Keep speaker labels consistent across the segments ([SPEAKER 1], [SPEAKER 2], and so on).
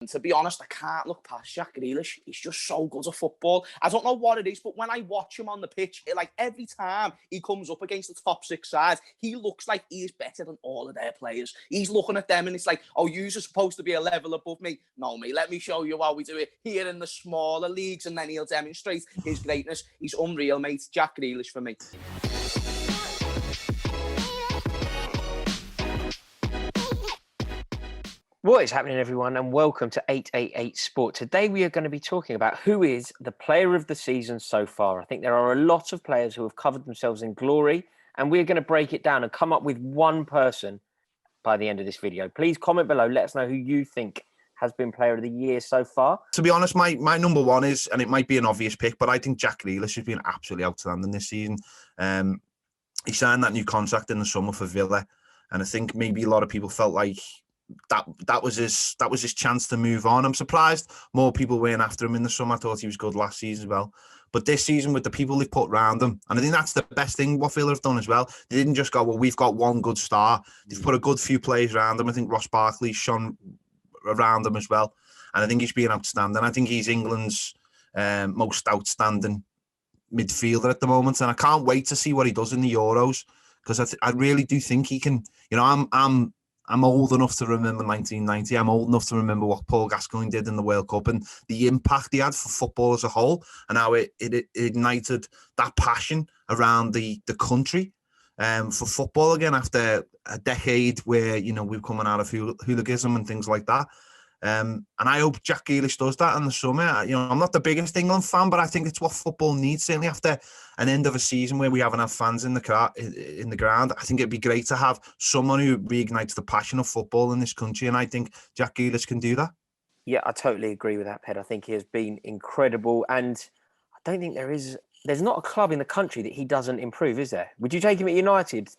[SPEAKER 1] And to be honest, I can't look past Jack Grealish. He's just so good at football. I don't know what it is, but when I watch him on the pitch, like every time he comes up against the top six sides, he looks like he's better than all of their players. He's looking at them and it's like, oh, you're supposed to be a level above me. No, mate, let me show you how we do it here in the smaller leagues, and then he'll demonstrate his greatness. He's unreal, mate. Jack Grealish for me.
[SPEAKER 2] What is happening, everyone, and welcome to 888 Sport. Today we are going to be talking about who is the player of the season so far. I think there are a lot of players who have covered themselves in glory, and we're going to break it down and come up with one person by the end of this video. Please comment below. Let us know who you think has been player of the year so far.
[SPEAKER 3] To be honest, my number one is, and it might be an obvious pick, but I think Jack Grealish has been absolutely outstanding this season. He signed that new contract in the summer for Villa, and I think maybe a lot of people felt like that was his chance to move on. I'm surprised more people weren't after him in the summer. I thought he was good last season as well. But this season, with the people they've put around him, and I think that's the best thing what Villa have done as well. They didn't just go, well, we've got one good star. They've put a good few players around him. I think Ross Barkley's shone around him as well. And I think he's been outstanding. I think he's England's most outstanding midfielder at the moment. And I can't wait to see what he does in the Euros, because I really do think he can. You know, I'm old enough to remember 1990. I'm old enough to remember what Paul Gascoigne did in the World Cup and the impact he had for football as a whole, and how it ignited that passion around the country for football again after a decade where, you know, we're coming out of hooliganism and things like that. And I hope Jack Grealish does that in the summer. You know, I'm not the biggest England fan, but I think it's what football needs, certainly after an end of a season where we haven't had fans in the ground. I think it'd be great to have someone who reignites the passion of football in this country, and I think Jack Grealish can do that. Yeah,
[SPEAKER 2] I totally agree with that, Ped. I think he has been incredible, and I don't think there's not a club in the country that he doesn't improve, is there? Would you take him at United,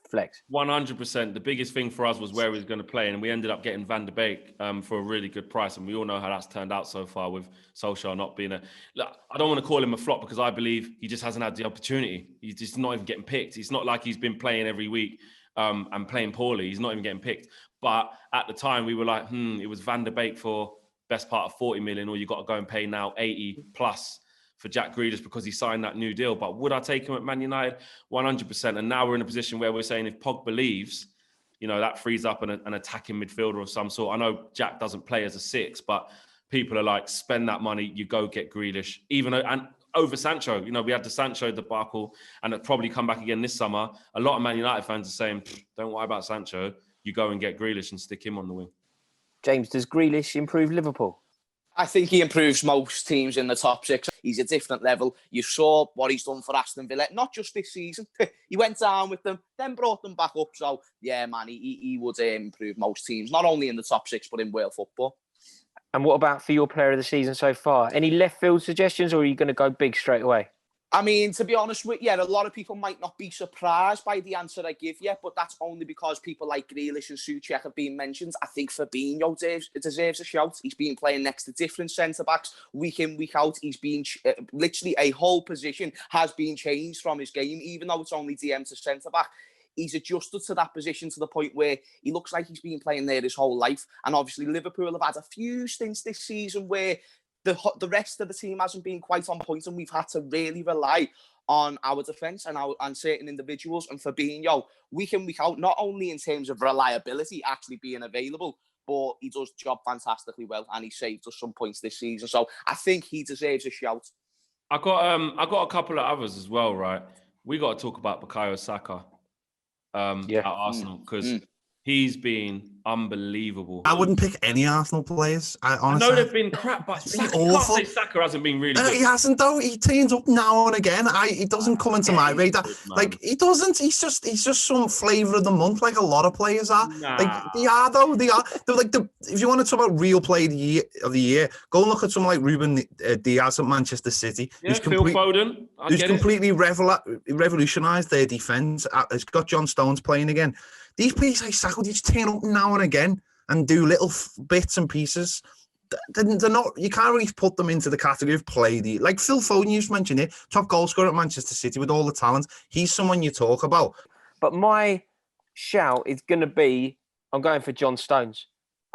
[SPEAKER 2] Flex?
[SPEAKER 4] 100%. The biggest thing for us was where he was going to play, and we ended up getting Van der Beek for a really good price, and we all know how that's turned out so far with Solskjaer not being Look, I don't want to call him a flop, because I believe he just hasn't had the opportunity. He's just not even getting picked. It's not like he's been playing every week and playing poorly. He's not even getting picked. But at the time, we were like, it was Van der Beek for best part of 40 million, or you got to go and pay now 80 plus for Jack Grealish because he signed that new deal. But would I take him at Man United? 100%. And now we're in a position where we're saying if Pogba leaves, you know, that frees up an attacking midfielder of some sort. I know Jack doesn't play as a six, but people are like, spend that money, you go get Grealish. And over Sancho, you know, we had the Sancho debacle, and it'll probably come back again this summer. A lot of Man United fans are saying, don't worry about Sancho, you go and get Grealish and stick him on the wing.
[SPEAKER 2] James, does Grealish improve Liverpool?
[SPEAKER 1] I think he improves most teams in the top six. He's a different level. You saw what he's done for Aston Villa, not just this season. He went down with them, then brought them back up. So, yeah, man, he would improve most teams, not only in the top six, but in world football.
[SPEAKER 2] And what about for your player of the season so far? Any left field suggestions, or are you going to go big straight away?
[SPEAKER 1] I mean, to be honest with you, a lot of people might not be surprised by the answer I give you, but that's only because people like Grealish and Souček have been mentioned. I think Fabinho deserves a shout. He's been playing next to different centre-backs week in, week out. He's been literally a whole position has been changed from his game, even though it's only DM to centre-back. He's adjusted to that position to the point where he looks like he's been playing there his whole life. And obviously Liverpool have had a few stints this season where the rest of the team hasn't been quite on point, and we've had to really rely on our defence and certain individuals. And Fabinho, week in, week out, not only in terms of reliability, actually being available, but he does the job fantastically well, and he saved us some points this season. So I think he deserves a shout.
[SPEAKER 4] I got a couple of others as well, right? We got to talk about Bukayo Saka at Arsenal, because he's been unbelievable.
[SPEAKER 3] I wouldn't pick any Arsenal players. I
[SPEAKER 4] know they've been crap, but Saka, can't say Saka hasn't been really good.
[SPEAKER 3] He hasn't, though. He turns up now and again. He doesn't come into my radar. Like, he doesn't. He's just some flavour of the month, like a lot of players are. Like, they are, though. They are. They're like if you want to talk about real play of the year, go and look at someone like Ruben Diaz at Manchester City.
[SPEAKER 4] Yeah, Phil Foden.
[SPEAKER 3] Who's completely revolutionised their defence. It's got John Stones playing again. These players like Saka, they just turn up now and again and do little bits and pieces. They're not. You can't really put them into the category of play. Like Phil Foden, you mentioned it, top goal scorer at Manchester City with all the talent. He's someone you talk about.
[SPEAKER 2] But my shout is going to be, I'm going for John Stones.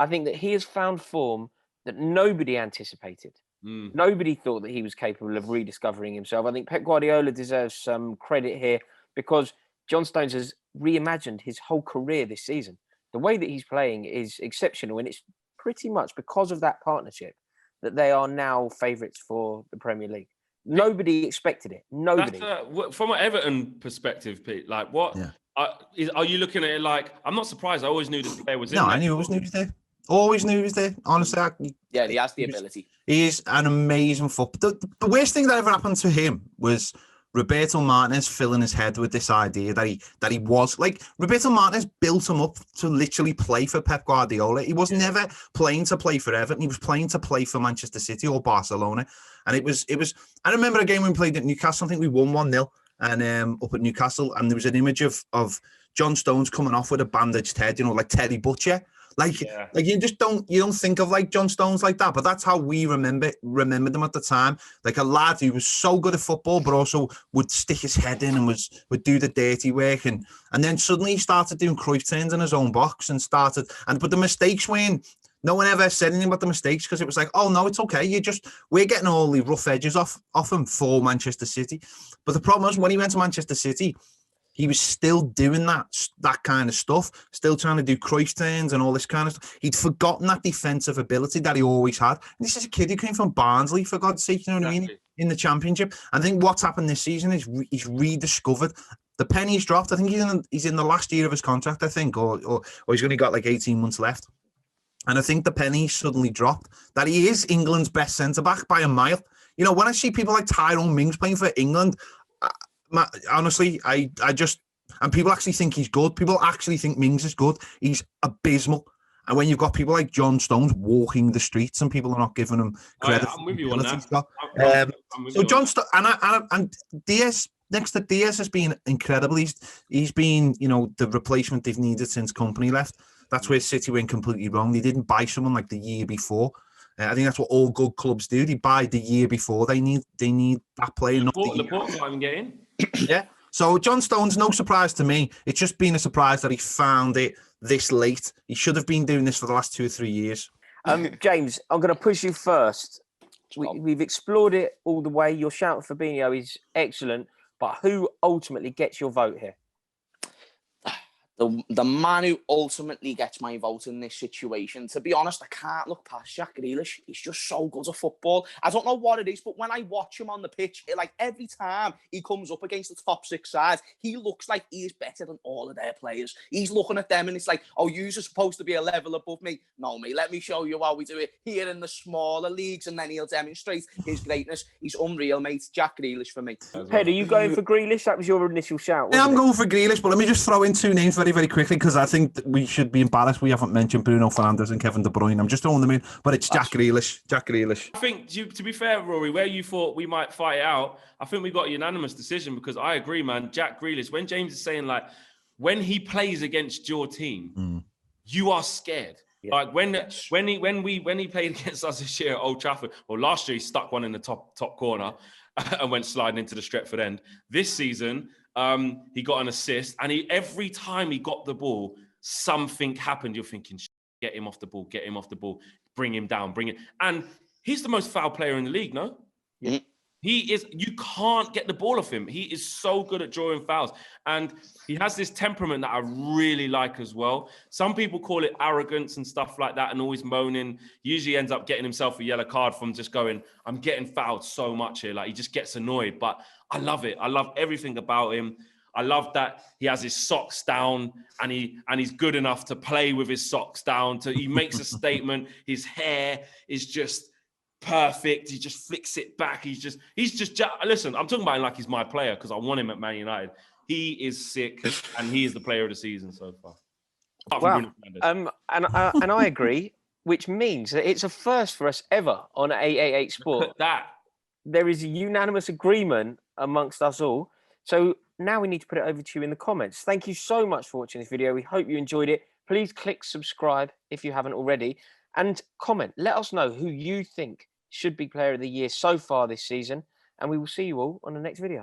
[SPEAKER 2] I think that he has found form that nobody anticipated. Nobody thought that he was capable of rediscovering himself. I think Pep Guardiola deserves some credit here because John Stones has reimagined his whole career this season. The way that he's playing is exceptional, and it's pretty much because of that partnership that they are now favourites for the Premier League. Nobody expected it. Nobody.
[SPEAKER 4] From an Everton perspective, Pete, like what are you looking at it like? I'm not surprised. I always knew this player was in there.
[SPEAKER 3] I always knew he was there. Always knew he was there. Honestly,
[SPEAKER 1] he has the ability.
[SPEAKER 3] He is an amazing footballer. The worst thing that ever happened to him was Roberto Martinez filling his head with this idea that he was like Roberto Martinez built him up to literally play for Pep Guardiola. He was never playing to play for Everton. He was playing to play for Manchester City or Barcelona. And it was. I remember a game when we played at Newcastle. I think we won 1-0 and up at Newcastle. And there was an image of John Stones coming off with a bandaged head, like Terry Butcher. Like you don't think of like John Stones like that, but that's how we remembered them at the time. Like a lad who was so good at football, but also would stick his head in and would do the dirty work, and then suddenly he started doing Cruyff turns in his own box but the mistakes weren't. No one ever said anything about the mistakes because it was like, oh no, it's okay. We're getting all the rough edges off him for Manchester City. But the problem was when he went to Manchester City, he was still doing that kind of stuff, still trying to do Cruyff turns and all this kind of stuff. He'd forgotten that defensive ability that he always had. And this is a kid who came from Barnsley, for God's sake, you know what I mean, in the Championship. I think what's happened this season is he's rediscovered. The penny's dropped. I think he's in the last year of his contract, I think, or he's only got like 18 months left. And I think the penny suddenly dropped that he is England's best centre-back by a mile. When I see people like Tyrone Mings playing for England, honestly, I just, and people actually think he's good. People actually think Mings is good. He's abysmal. And when you've got people like John Stones walking the streets and people are not giving him credit.
[SPEAKER 4] I'm with you on that.
[SPEAKER 3] So John Stones and Diaz, next to Diaz has been incredible. He's been, the replacement they've needed since Company left. That's where City went completely wrong. They didn't buy someone like the year before. I think that's what all good clubs do. They buy the year before. They need that player.
[SPEAKER 4] Laporte might even get in.
[SPEAKER 3] Yeah. So John Stones, no surprise to me. It's just been a surprise that he found it this late. He should have been doing this for the last 2 or 3 years.
[SPEAKER 2] James, I'm going to push you first. We've explored it all the way. Your shout for Fabinho is excellent, but who ultimately gets your vote here?
[SPEAKER 1] The man who ultimately gets my vote in this situation, to be honest, I can't look past Jack Grealish. He's just so good at football. I don't know what it is, but when I watch him on the pitch, every time he comes up against the top 6 sides, he looks like he is better than all of their players. He's looking at them and it's like, oh, you're supposed to be a level above me. No, mate, let me show you how we do it here in the smaller leagues, and then he'll demonstrate his greatness. He's unreal, mate. Jack Grealish for me.
[SPEAKER 2] Ped, are you going for Grealish? That was your initial shout.
[SPEAKER 3] Yeah, I'm going for Grealish, but let me just throw in 2 names very, very quickly because I think that we should be embarrassed we haven't mentioned Bruno Fernandes and Kevin De Bruyne. I'm just throwing them in, but it's Jack Grealish. I
[SPEAKER 4] think, to be fair, Rory, where you thought we might fight it out, I think we got a unanimous decision because I agree, man. Jack Grealish, when James is saying like, when he plays against your team, you are scared. Yeah. Like when he played against us this year at Old Trafford, or last year he stuck one in the top corner and went sliding into the Stretford end. This season, he got an assist, and every time he got the ball, something happened. You're thinking, get him off the ball, bring him down, bring it. And he's the most foul player in the league, no?
[SPEAKER 1] Yeah.
[SPEAKER 4] He is, you can't get the ball off him. He is so good at drawing fouls. And he has this temperament that I really like as well. Some people call it arrogance and stuff like that and always moaning. He usually ends up getting himself a yellow card from just going, I'm getting fouled so much here. Like he just gets annoyed. But I love it. I love everything about him. I love that he has his socks down and he's good enough to play with his socks down. He makes a statement. His hair is just perfect. He just flicks it back. He's just listen, I'm talking about him like he's my player because I want him at Man United. He is sick and he is the player of the season so far.
[SPEAKER 2] Wow. And I agree, which means that it's a first for us ever on 888 Sport.
[SPEAKER 4] That
[SPEAKER 2] there is a unanimous agreement amongst us all. So now we need to put it over to you in the comments. Thank you so much for watching this video. We hope you enjoyed it. Please click subscribe if you haven't already and comment. Let us know who you think should be player of the year so far this season. And we will see you all on the next video.